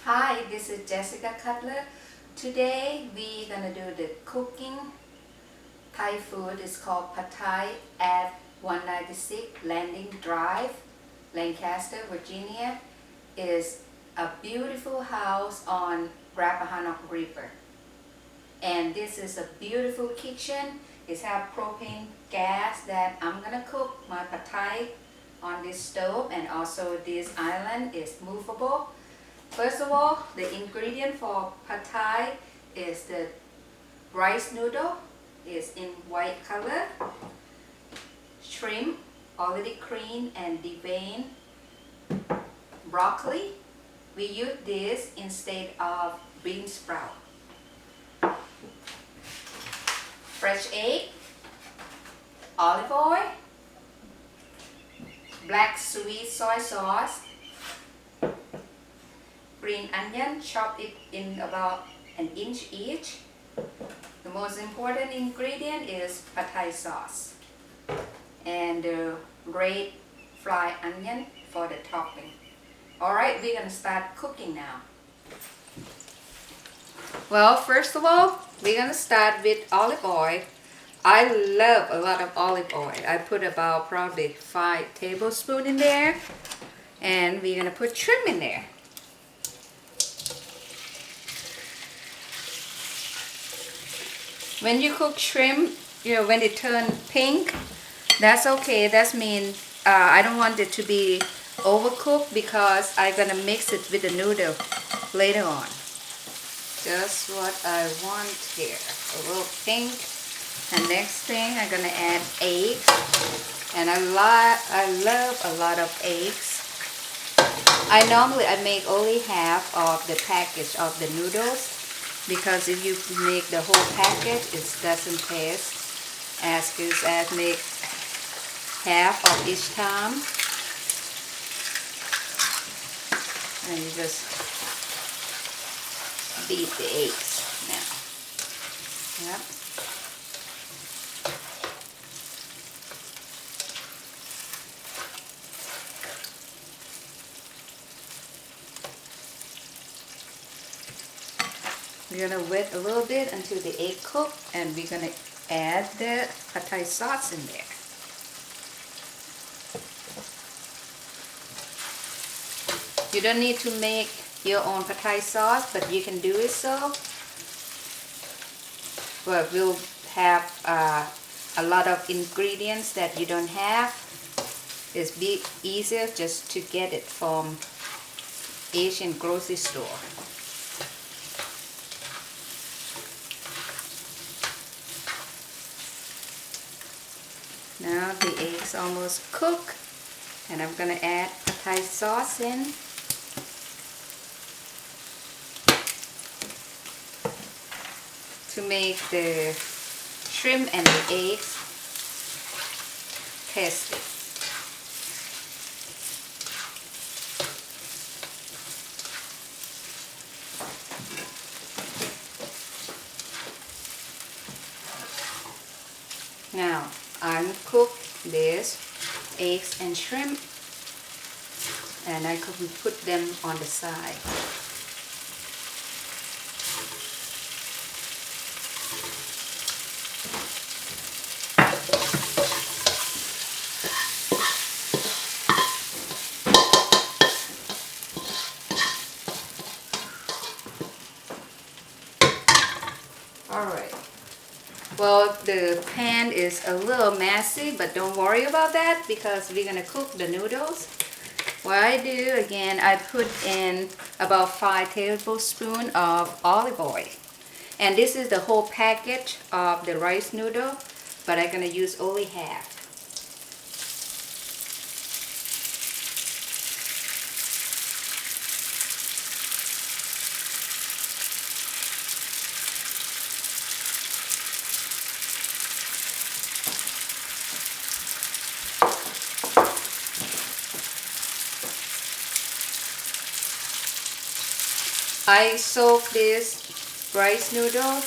Hi, this is Jessica Cutler. Today we're gonna do the cooking Thai food. It's called Pad Thai at 196 Landing Drive, Lancaster, Virginia. Is a beautiful house on Rappahannock River. And this is a beautiful kitchen. It has propane gas that I'm gonna cook my Pad Thai on this stove, and also this island is movable. First of all, the ingredient for Pad Thai is the rice noodle. It's in white color. Shrimp, already cleaned and deveined. Broccoli. We use this instead of bean sprout. Fresh egg. Olive oil. Black sweet soy sauce. Green onion, chop it in about an inch each. The most important ingredient is Pad Thai sauce and red fried onion for the topping. Alright, we're gonna start cooking now. Well, first of all, we're gonna start with olive oil. I love a lot of olive oil. I put about probably 5 tablespoons in there, and we're gonna put shrimp in there. When you cook shrimp, when it turn pink, that's okay. That means I don't want it to be overcooked because I'm gonna mix it with the noodle later on. Just what I want here. A little pink. And next thing, I'm gonna add eggs. And I love a lot of eggs. I make only half of the package of the noodles, because if you make the whole package, it doesn't taste as good as make half of each time. And you just beat the eggs now. Yep. We're gonna wait a little bit until the egg cook, and we're gonna add the Pad Thai sauce in there. You don't need to make your own Pad Thai sauce, but you can do it so. But we'll have a lot of ingredients that you don't have. It's easier just to get it from Asian grocery store. Now the eggs almost cooked, and I'm gonna add Pad Thai sauce in. To make the shrimp and the eggs tasty. Now, uncook this eggs and shrimp, and I could put them on the side. Alright. Well, the pan is a little messy, but don't worry about that because we're gonna cook the noodles. What I do, again, I put in about 5 tablespoons of olive oil. And this is the whole package of the rice noodle, but I'm gonna use only half. I soak this rice noodle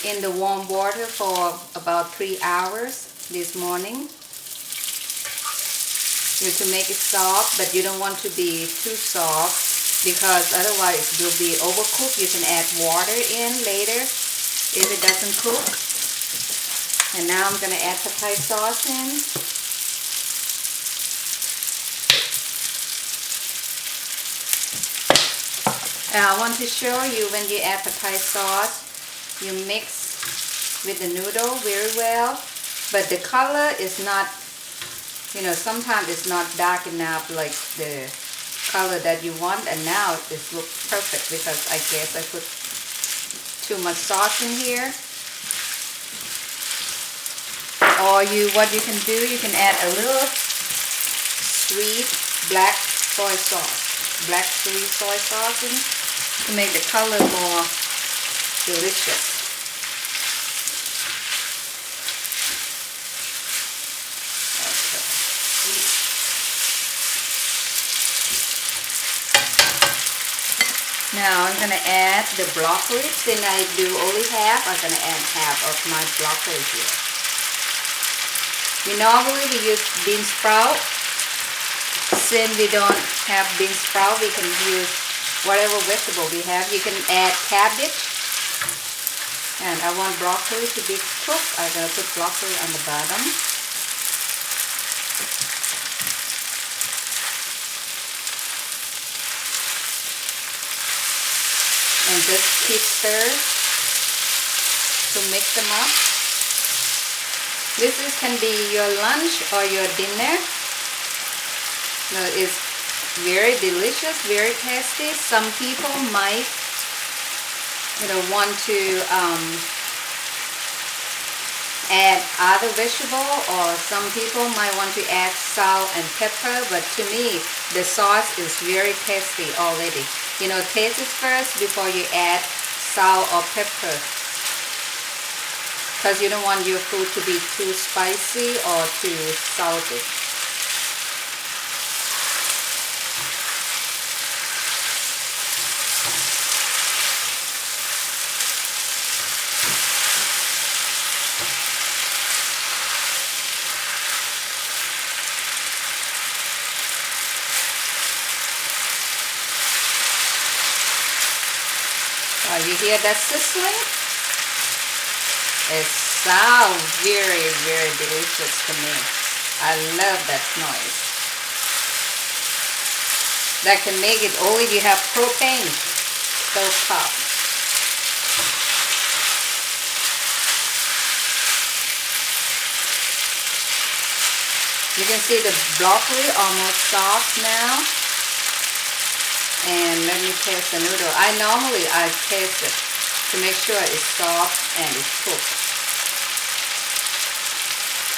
in the warm water for about 3 hours this morning. You have to make it soft, but you don't want to be too soft because otherwise it will be overcooked. You can add water in later if it doesn't cook. And now I'm going to add the Thai sauce in. And I want to show you when you add the Thai sauce, you mix with the noodle very well, but the color is not, sometimes it's not dark enough like the color that you want, and now it looks perfect because I guess I put too much sauce in here. Or what you can do, you can add a little sweet black soy sauce, black sweet soy sauce in to make the color more delicious. Now I'm going to add the broccoli. Since I do only half, I'm going to add half of my broccoli here. Normally we use bean sprout. Since we don't have bean sprout, we can use whatever vegetable we have. You can add cabbage. And I want broccoli to be cooked. I'm going to put broccoli on the bottom. And just keep stirring to mix them up. This can be your lunch or your dinner. It's very delicious, very tasty. Some people might, want to add other vegetable, or some people might want to add salt and pepper. But to me, the sauce is very tasty already. Taste it first before you add salt or pepper, because you don't want your food to be too spicy or too salty. You hear that sizzling? It sounds very, very delicious to me. I love that noise. That can make it only you have propane stove top. You can see the broccoli almost soft now. And let me taste the noodle. Normally I taste it to make sure it's soft and it's cooked.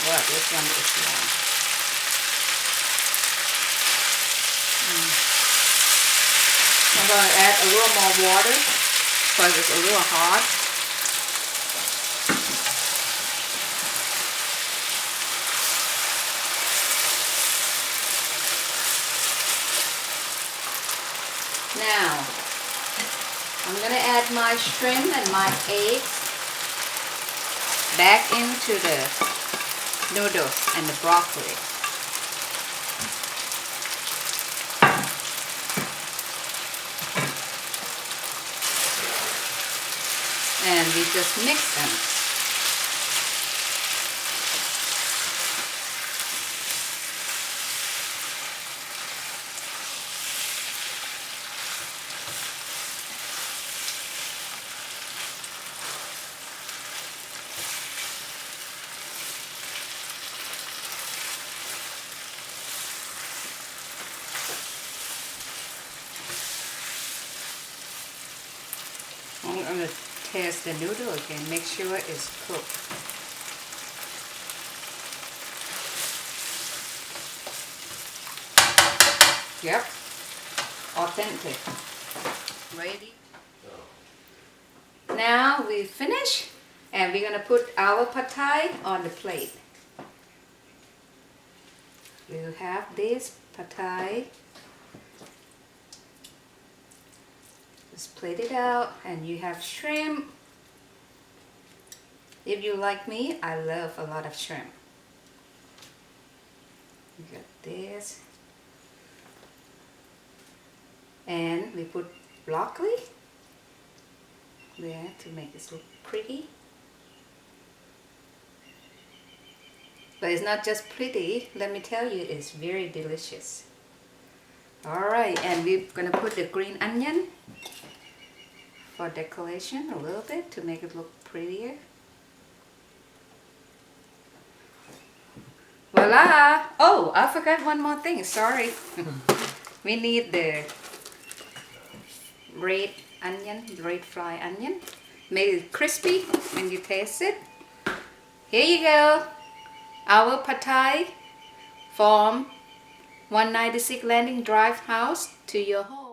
Wow, this one is long. I'm going to add a little more water because it's a little hot. Now, I'm going to add my shrimp and my eggs back into the noodles and the broccoli. And we just mix them. I'm going to test the noodle again, make sure it's cooked. Yep, authentic. Ready? Now we finish, and we're going to put our pad thai on the plate. We'll have this pad thai. Just plate it out, and you have shrimp. If you like me, I love a lot of shrimp. You got this. And we put broccoli there to make this look pretty. But it's not just pretty, let me tell you, it's very delicious. Alright, and we're gonna put the green onion for decoration a little bit to make it look prettier. Voila! Oh, I forgot one more thing, sorry. We need the red onion, red fried onion. Make it crispy when you taste it. Here you go. Our pad thai from 196 Landing Drive house to your home.